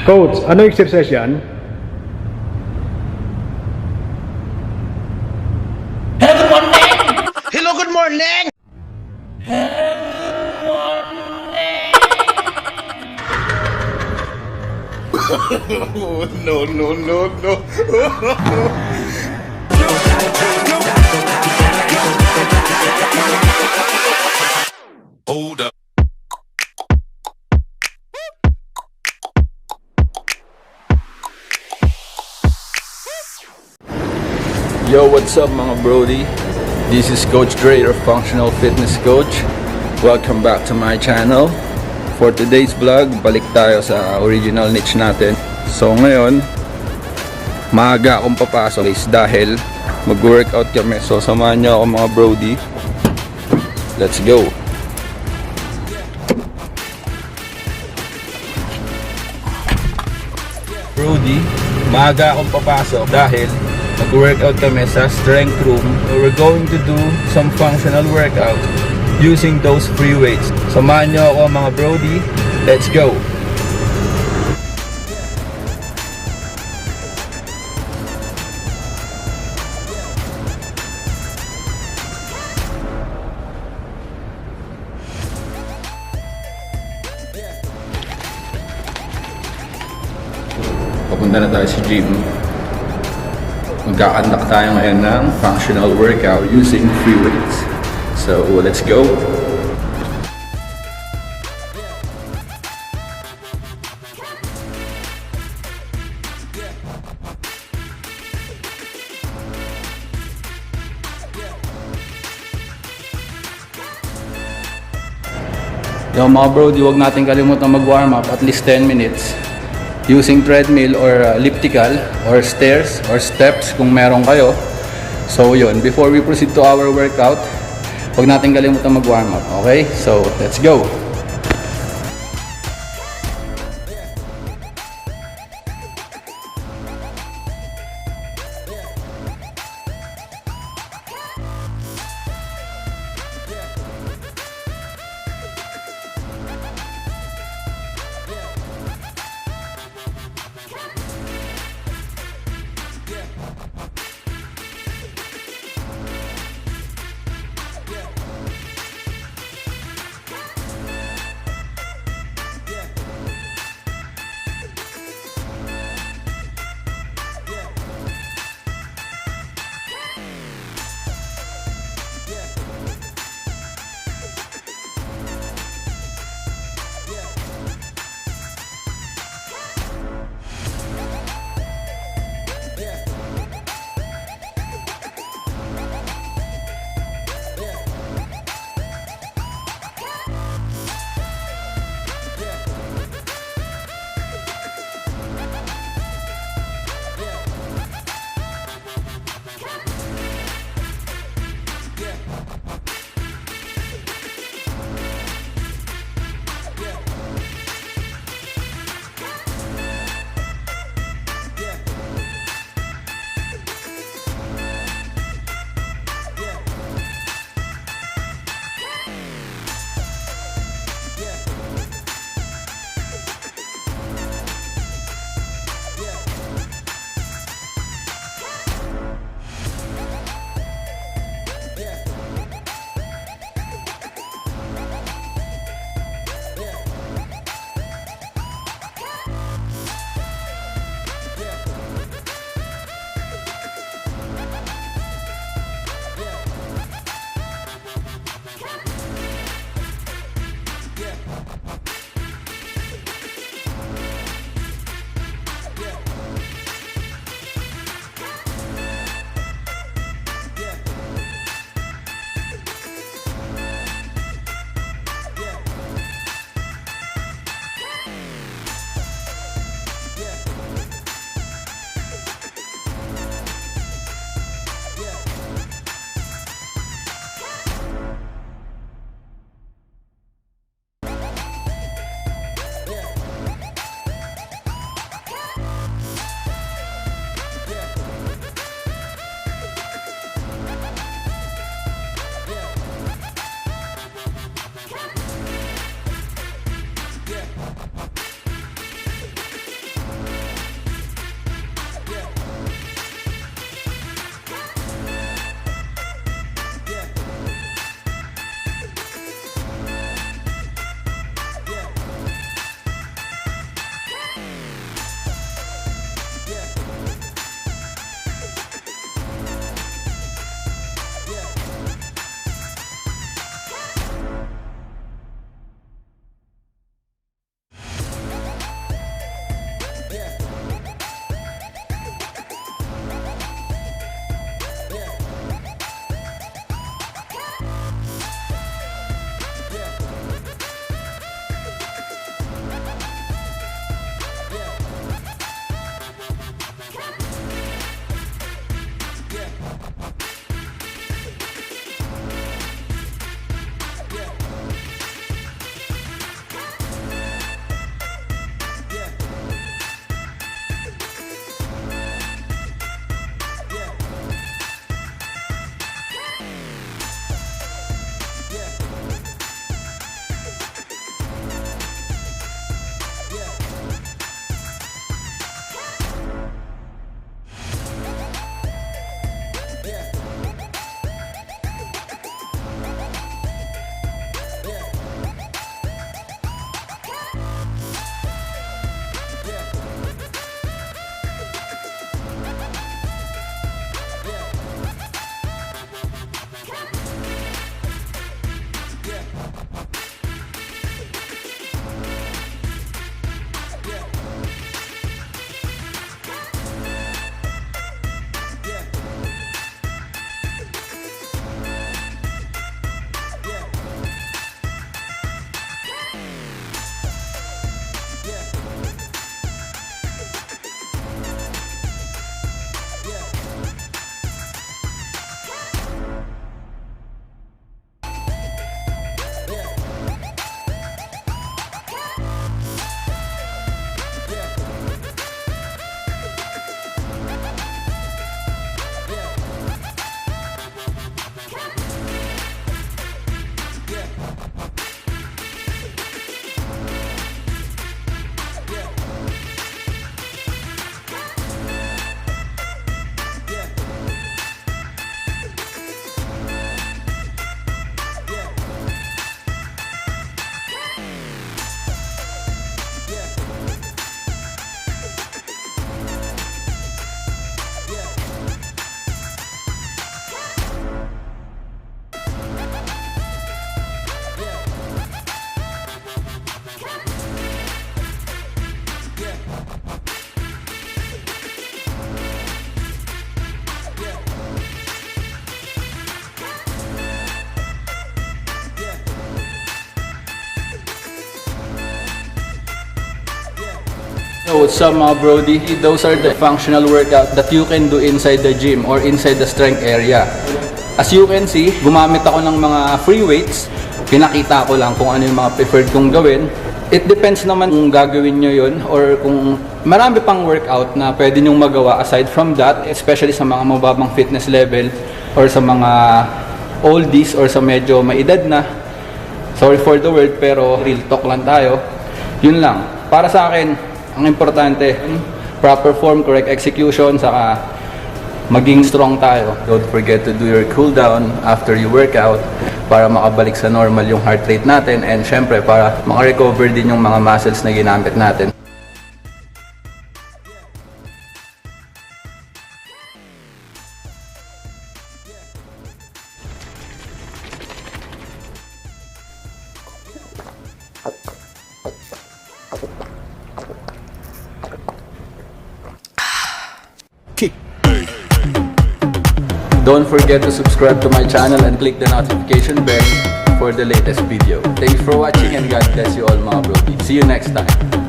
Coach, ano exercise yan? Hello, good morning! No, no, no, no. Hold up. Yo, what's up mga brody? This is Coach Dre, your functional fitness coach. Welcome back to my channel. For today's vlog, balik tayo sa original niche natin. So ngayon, maaga akong papasok is dahil mag-workout kami. So samahan nyo ako mga brody. Let's go! Brody, maaga akong papasok dahil mag-workout kami sa strength room. So we're going to do some functional workout using those free weights. Samahan nyo ako mga brody. Let's go! Papunta na tayo sa gym. Magkakandak tayo ngayon ng functional workout using free weights. So, let's go! Yo mga bro, huwag natin kalimutan mag-warm up at least 10 minutes using treadmill or elliptical or stairs or steps kung meron kayo. So yun, before we proceed to our workout, huwag natin kalimutan mag-warm up. Okay? So, let's go! So what's up mga brody? Those are the functional workout that you can do inside the gym or inside the strength area. As you can see, gumamit ako ng mga free weights. Pinakita ko lang kung ano yung mga preferred kong gawin. It depends naman kung gagawin nyo yun or kung marami pang workout na pwede nyong magawa aside from that, especially sa mga mababang fitness level or sa mga oldies or sa medyo maedad na. Sorry for the word pero real talk lang tayo. Yun lang. Para sa akin, ang importante, proper form, correct execution, saka maging strong tayo. Don't forget to do your cool down after you work out para makabalik sa normal yung heart rate natin and syempre para makarecover din yung mga muscles na ginamit natin. Don't forget to subscribe to my channel and click the notification bell for the latest video. Thanks for watching and God bless you all mga bro. See you next time.